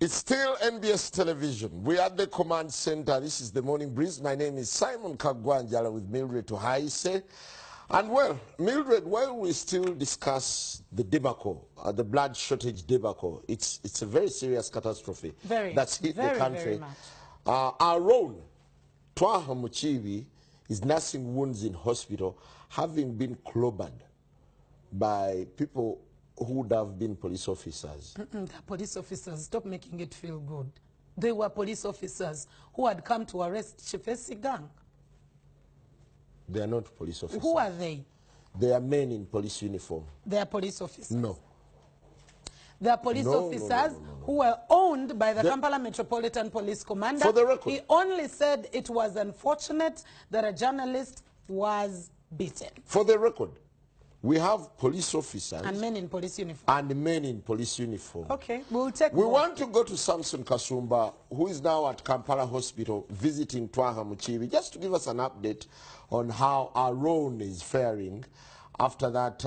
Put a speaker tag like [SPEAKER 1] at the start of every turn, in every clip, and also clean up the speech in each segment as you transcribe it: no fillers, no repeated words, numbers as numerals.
[SPEAKER 1] It's still NBS television. We're at the command center. This is the Morning Breeze. My name is Simon Kagwanjala with Mildred Tohaise. And well, Mildred, while we still discuss the debacle, the blood shortage debacle, it's a very serious catastrophe that's hit the country.
[SPEAKER 2] Very much.
[SPEAKER 1] Our own Twaha Muchibi is nursing wounds in hospital, having been clobbered by people who would have been police officers.
[SPEAKER 2] The police officers, stop making it feel good. They were police officers who had come to arrest Chifesi gang.
[SPEAKER 1] They are not police officers.
[SPEAKER 2] Who are they?
[SPEAKER 1] They are men in police uniform.
[SPEAKER 2] They are police officers.
[SPEAKER 1] No.
[SPEAKER 2] They are police officers who were owned by the Kampala Metropolitan Police Commander.
[SPEAKER 1] For the record.
[SPEAKER 2] He only said it was unfortunate that a journalist was beaten.
[SPEAKER 1] For the record, we have police officers
[SPEAKER 2] and men in police uniform.
[SPEAKER 1] And men in police uniform.
[SPEAKER 2] Okay, we'll take
[SPEAKER 1] We
[SPEAKER 2] both.
[SPEAKER 1] want to go to Samson Kasumba, who is now at Kampala Hospital visiting Twaha Muchibi, just to give us an update on how our own is faring after that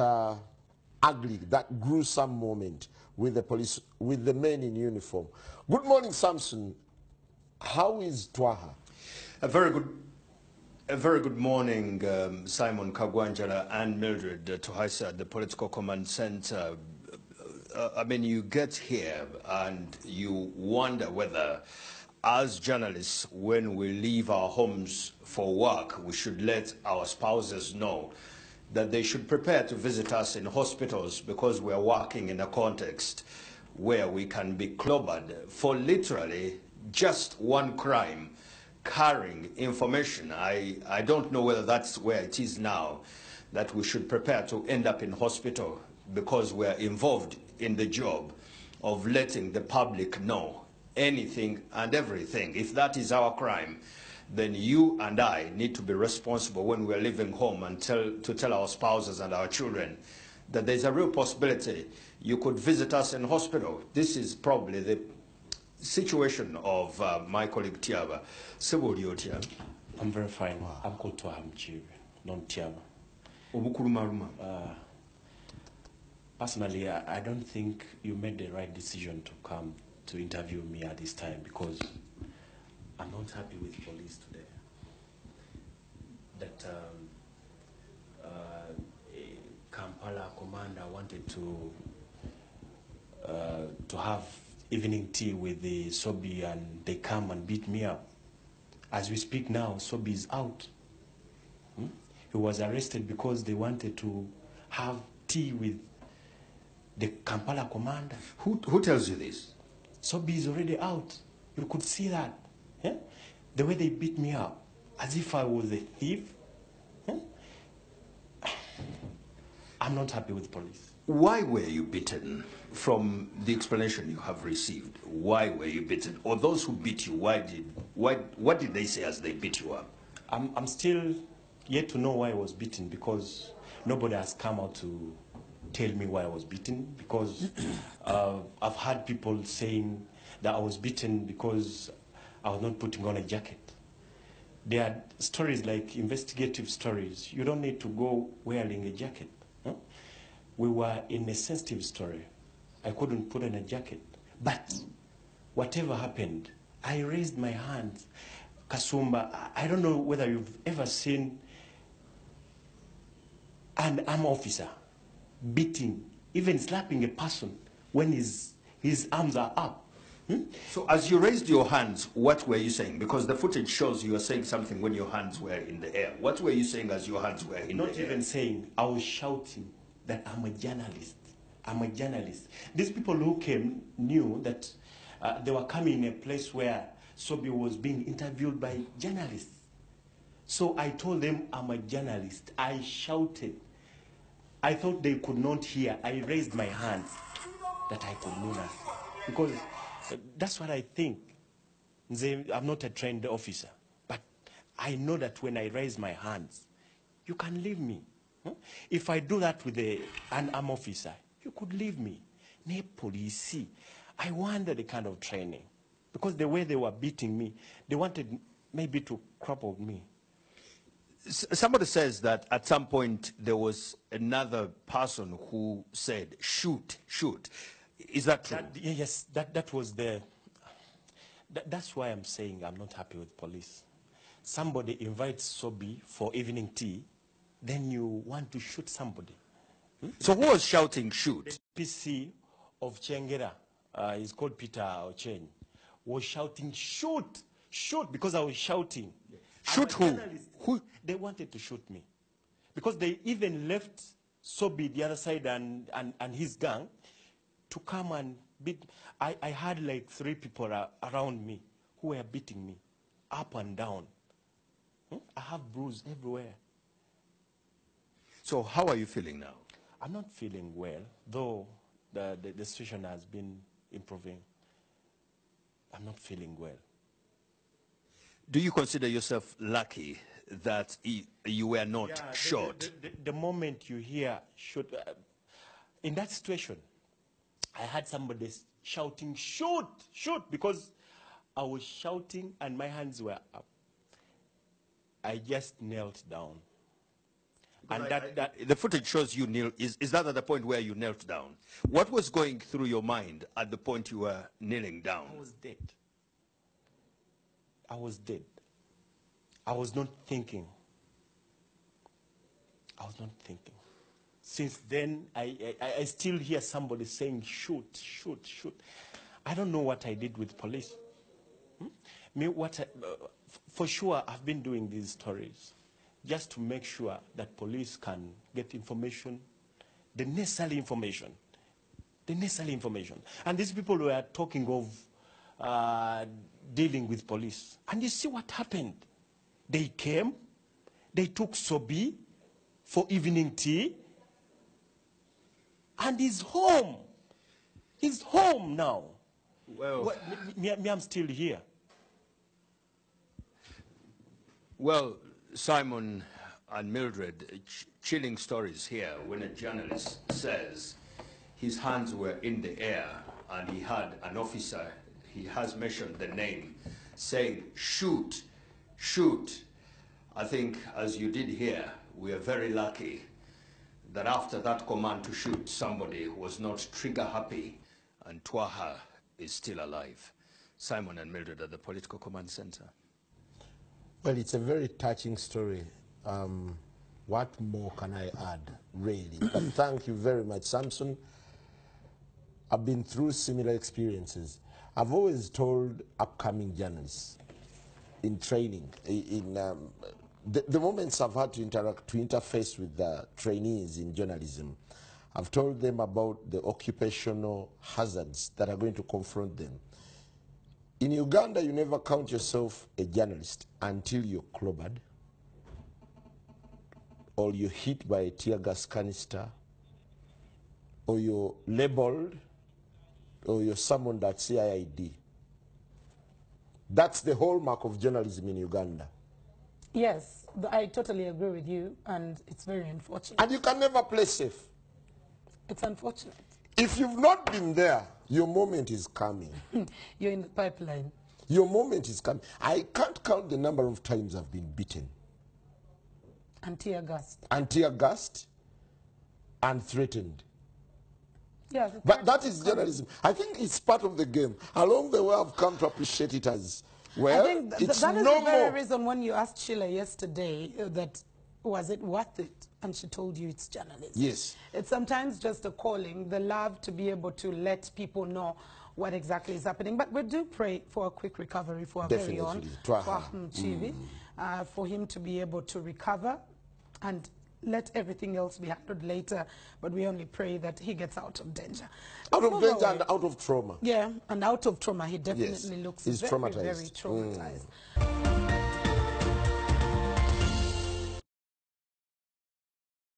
[SPEAKER 1] ugly, that gruesome moment with the police, with the men in uniform. Good morning, Samson. How is Twaha?
[SPEAKER 3] A very good morning, Simon Kagwanjala and Mildred Tohaise at the Political Command Center. I mean, you get here and you wonder whether, as journalists, when we leave our homes for work, we should let our spouses know that they should prepare to visit us in hospitals because we are working in a context where we can be clobbered for literally just one crime. Carrying information. I don't know whether that's where it is now, that we should prepare to end up in hospital because we're involved in the job of letting the public know anything and everything. If that is our crime, then you and I need to be responsible when we're leaving home and to tell our spouses and our children that there's a real possibility you could visit us in hospital. This is probably the situation of my colleague Tiaba. Ssobi,
[SPEAKER 4] I'm very fine. Wow. I'm called Twaha Muchibi, not Tiaba. Personally, I don't think you made the right decision to come to interview me at this time because I'm not happy with police today. That Kampala commander wanted to have evening tea with the Ssobi and they come and beat me up. As we speak now, Ssobi is out. He was arrested because they wanted to have tea with the Kampala commander.
[SPEAKER 3] Who tells you this?
[SPEAKER 4] Ssobi is already out. You could see that. Yeah? The way they beat me up, as if I was a thief. Yeah? I'm not happy with police.
[SPEAKER 3] Why were you beaten? From the explanation you have received, why were you beaten? Or those who beat you, what did they say as they beat you up?
[SPEAKER 4] I'm still yet to know why I was beaten because nobody has come out to tell me why I was beaten because I've had people saying that I was beaten because I was not putting on a jacket. There are stories like investigative stories. You don't need to go wearing a jacket. Huh? We were in a sensitive story. I couldn't put on a jacket. But whatever happened, I raised my hands. Kasumba, I don't know whether you've ever seen an armed officer beating, even slapping a person when his arms are up.
[SPEAKER 3] So as you raised your hands, what were you saying? Because the footage shows you are saying something when your hands were in the air. What were you saying as your hands were in the air?
[SPEAKER 4] Not even saying, I was shouting that I'm a journalist. I'm a journalist. These people who came knew that they were coming in a place where Ssobi was being interviewed by journalists. So I told them I'm a journalist. I shouted. I thought they could not hear. I raised my hands that I could know nothing. Because that's what I think. I'm not a trained officer. But I know that when I raise my hands, you can leave me. If I do that with an armed officer, you could leave me. Ne police. I wonder the kind of training. Because the way they were beating me, they wanted maybe to cripple me.
[SPEAKER 3] Somebody says that at some point there was another person who said, shoot, shoot. Is that true?
[SPEAKER 4] Yes, that was the That's why I'm saying I'm not happy with police. Somebody invites Ssobi for evening tea, then you want to shoot somebody.
[SPEAKER 3] So who was shouting shoot?
[SPEAKER 4] The PC of Chengera, he's called Peter Ocheng, was shouting shoot, shoot, because I was shouting.
[SPEAKER 3] Shoot
[SPEAKER 4] I'm a
[SPEAKER 3] who?
[SPEAKER 4] journalist.
[SPEAKER 3] Who?
[SPEAKER 4] They wanted to shoot me. Because they even left Ssobi the other side and his gang to come and beat. I had like 3 people around me who were beating me up and down. I have bruises everywhere.
[SPEAKER 3] So how are you feeling now?
[SPEAKER 4] I'm not feeling well, though the situation has been improving. I'm not feeling well.
[SPEAKER 3] Do you consider yourself lucky that you were not shot?
[SPEAKER 4] The moment you hear shoot, in that situation, I had somebody shouting, shoot, shoot, because I was shouting and my hands were up. I just knelt down. And
[SPEAKER 3] the footage shows you kneel. Is that at the point where you knelt down? What was going through your mind at the point you were kneeling down?
[SPEAKER 4] I was dead. I was dead. I was not thinking. I was not thinking. Since then, I still hear somebody saying, shoot, shoot, shoot. I don't know what I did with police. For sure, I've been doing these stories just to make sure that police can get information, the necessary information. The necessary information. And these people were talking of dealing with police. And you see what happened. They came, they took Ssobi for evening tea, and he's home. He's home now.
[SPEAKER 3] Well,
[SPEAKER 4] I'm still here.
[SPEAKER 3] Well, Simon and Mildred, chilling stories here when a journalist says his hands were in the air and he had an officer, he has mentioned the name, saying, shoot, shoot. I think, as you did here, we are very lucky that after that command to shoot, somebody was not trigger happy and Twaha is still alive. Simon and Mildred at the Political Command Center.
[SPEAKER 1] Well, it's a very touching story. What more can I add, really? But thank you very much, Samson. I've been through similar experiences. I've always told upcoming journalists in training, the moments I've had to interface with the trainees in journalism, I've told them about the occupational hazards that are going to confront them. In Uganda, you never count yourself a journalist until you're clobbered, or you're hit by a tear gas canister, or you're labeled, or you're summoned at CID. That's the hallmark of journalism in Uganda.
[SPEAKER 2] Yes, I totally agree with you, and it's very unfortunate.
[SPEAKER 1] And you can never play safe.
[SPEAKER 2] It's unfortunate.
[SPEAKER 1] If you've not been there, your moment is coming.
[SPEAKER 2] You're in the pipeline.
[SPEAKER 1] Your moment is coming. I can't count the number of times I've been beaten.
[SPEAKER 2] And tear-gassed.
[SPEAKER 1] And tear-gassed and threatened.
[SPEAKER 2] Yeah,
[SPEAKER 1] but that is journalism. I think it's part of the game. Along the way, I've come to appreciate it as well.
[SPEAKER 2] I think that is the very reason when you asked Sheila yesterday that was it worth it? And she told you it's journalism.
[SPEAKER 1] Yes.
[SPEAKER 2] It's sometimes just a calling, the love to be able to let people know what exactly is happening. But we do pray for a quick recovery for our very own Twaham Chivi, for him to be able to recover and let everything else be handled later. But we only pray that he gets out of danger.
[SPEAKER 1] Out of danger and out of trauma.
[SPEAKER 2] Yeah, and out of trauma. He definitely looks
[SPEAKER 1] very,
[SPEAKER 2] very traumatized.